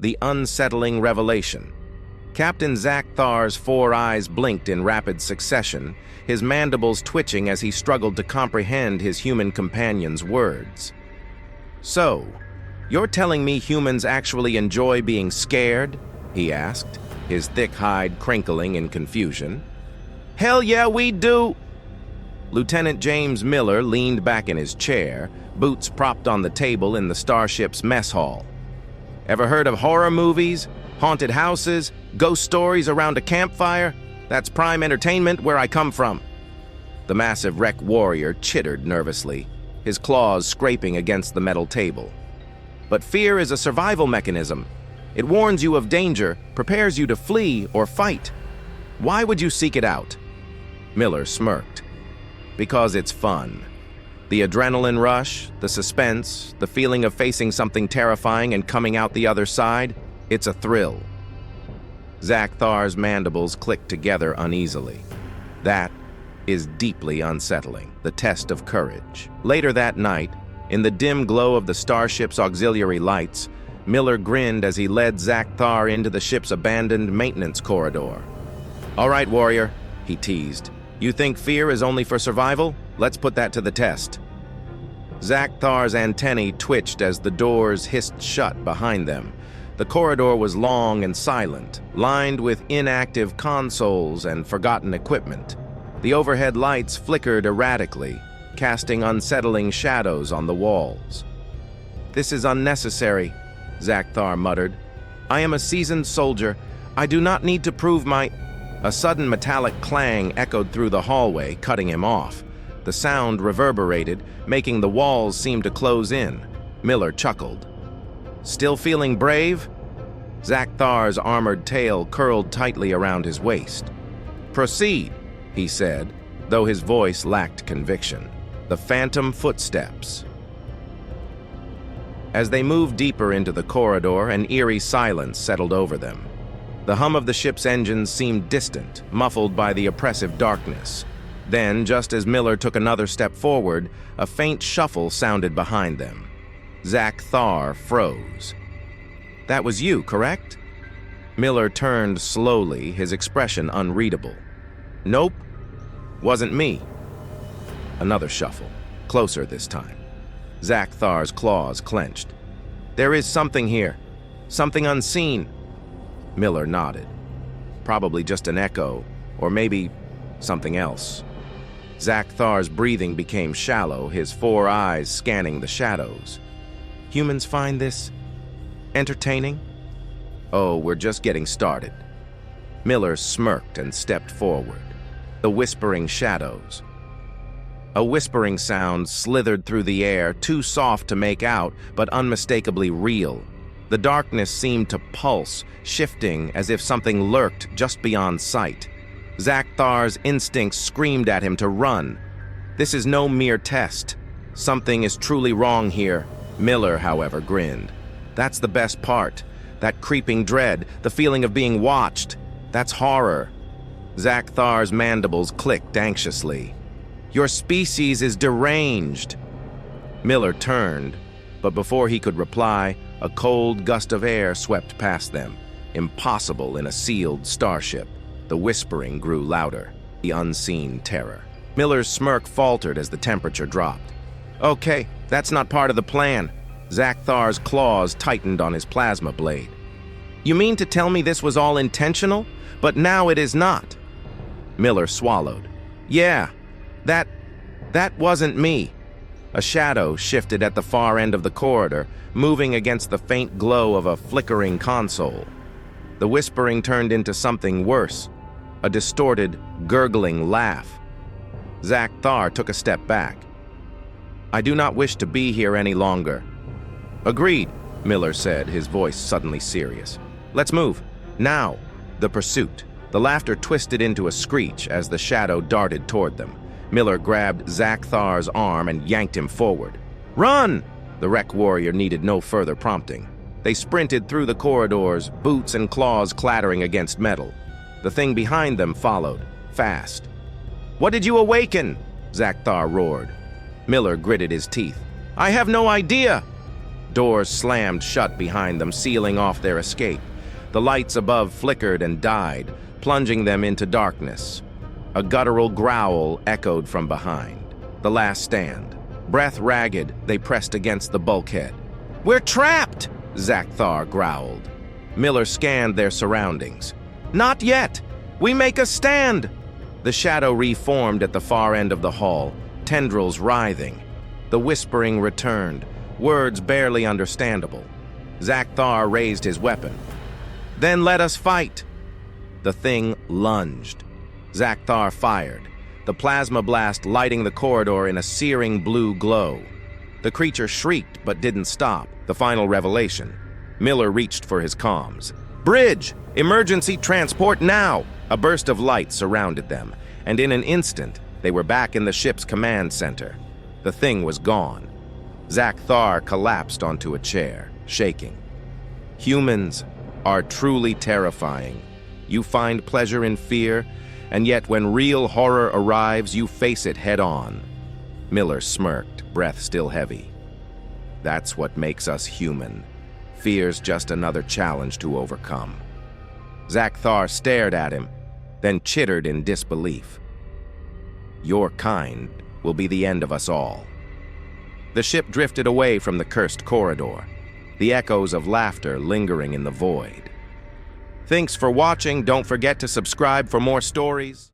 The unsettling revelation. Captain Zack Thar's 4 eyes blinked in rapid succession, his mandibles twitching as he struggled to comprehend his human companion's words. "So, you're telling me humans actually enjoy being scared?" he asked, his thick hide crinkling in confusion. "Hell yeah, we do!" Lieutenant James Miller leaned back in his chair, boots propped on the table in the starship's mess hall. "Ever heard of horror movies, haunted houses, ghost stories around a campfire? That's prime entertainment where I come from." The massive wreck warrior chittered nervously, his claws scraping against the metal table. "But fear is a survival mechanism. It warns you of danger, prepares you to flee or fight. Why would you seek it out?" Miller smirked. "Because it's fun. The adrenaline rush, the suspense, the feeling of facing something terrifying and coming out the other side, it's a thrill." Zack Thar's mandibles clicked together uneasily. That is deeply unsettling, the test of courage. Later that night, in the dim glow of the starship's auxiliary lights, Miller grinned as he led Zack Thar into the ship's abandoned maintenance corridor. "All right, warrior," he teased. "You think fear is only for survival? Let's put that to the test." Zack Thar's antennae twitched as the doors hissed shut behind them. The corridor was long and silent, lined with inactive consoles and forgotten equipment. The overhead lights flickered erratically, casting unsettling shadows on the walls. "This is unnecessary," Zack Thar muttered. "I am a seasoned soldier. I do not need to prove my—" A sudden metallic clang echoed through the hallway, cutting him off. The sound reverberated, making the walls seem to close in. Miller chuckled. "Still feeling brave?" Zack Thar's armored tail curled tightly around his waist. "Proceed," he said, though his voice lacked conviction. The phantom footsteps. As they moved deeper into the corridor, an eerie silence settled over them. The hum of the ship's engines seemed distant, muffled by the oppressive darkness. Then, just as Miller took another step forward, a faint shuffle sounded behind them. Zack Thar froze. "That was you, correct?" Miller turned slowly, his expression unreadable. "Nope, wasn't me." Another shuffle, closer this time. Zack Thar's claws clenched. "There is something here, something unseen." Miller nodded. "Probably just an echo, or maybe something else." Zack Thar's breathing became shallow, his 4 eyes scanning the shadows. "Humans find this entertaining?" "Oh, we're just getting started." Miller smirked and stepped forward. The whispering shadows. A whispering sound slithered through the air, too soft to make out, but unmistakably real. The darkness seemed to pulse, shifting as if something lurked just beyond sight. Zack Thar's instincts screamed at him to run. This is no mere test. Something is truly wrong here. Miller, however, grinned. "That's the best part. That creeping dread, the feeling of being watched. That's horror." Zack Thar's mandibles clicked anxiously. "Your species is deranged." Miller turned, but before he could reply, a cold gust of air swept past them. Impossible in a sealed starship. The whispering grew louder, the unseen terror. Miller's smirk faltered as the temperature dropped. "Okay, that's not part of the plan." Zack Thar's claws tightened on his plasma blade. "You mean to tell me this was all intentional? But now it is not." Miller swallowed. "Yeah, that wasn't me." A shadow shifted at the far end of the corridor, moving against the faint glow of a flickering console. The whispering turned into something worse, a distorted, gurgling laugh. Zack Thar took a step back. "I do not wish to be here any longer." "Agreed," Miller said, his voice suddenly serious. "Let's move. Now." The pursuit. The laughter twisted into a screech as the shadow darted toward them. Miller grabbed Zack Thar's arm and yanked him forward. "Run!" The wreck warrior needed no further prompting. They sprinted through the corridors, boots and claws clattering against metal. The thing behind them followed, fast. "What did you awaken?" Zack Thar roared. Miller gritted his teeth. "I have no idea." Doors slammed shut behind them, sealing off their escape. The lights above flickered and died, plunging them into darkness. A guttural growl echoed from behind. The last stand. Breath ragged, they pressed against the bulkhead. "We're trapped!" Zack Thar growled. Miller scanned their surroundings. "Not yet! We make a stand!" The shadow reformed at the far end of the hall, tendrils writhing. The whispering returned, words barely understandable. Zack Thar raised his weapon. "Then let us fight!" The thing lunged. Zack Thar fired, the plasma blast lighting the corridor in a searing blue glow. The creature shrieked but didn't stop, the final revelation. Miller reached for his comms. "Bridge! Emergency transport now!" A burst of light surrounded them, and in an instant, they were back in the ship's command center. The thing was gone. Zack Thar collapsed onto a chair, shaking. Humans are truly terrifying. You find pleasure in fear, and yet when real horror arrives, you face it head-on. Miller smirked, breath still heavy. That's what makes us human. Fear's just another challenge to overcome. Zack Thar stared at him, then chittered in disbelief. "Your kind will be the end of us all." The ship drifted away from the cursed corridor, the echoes of laughter lingering in the void. Thanks for watching. Don't forget to subscribe for more stories.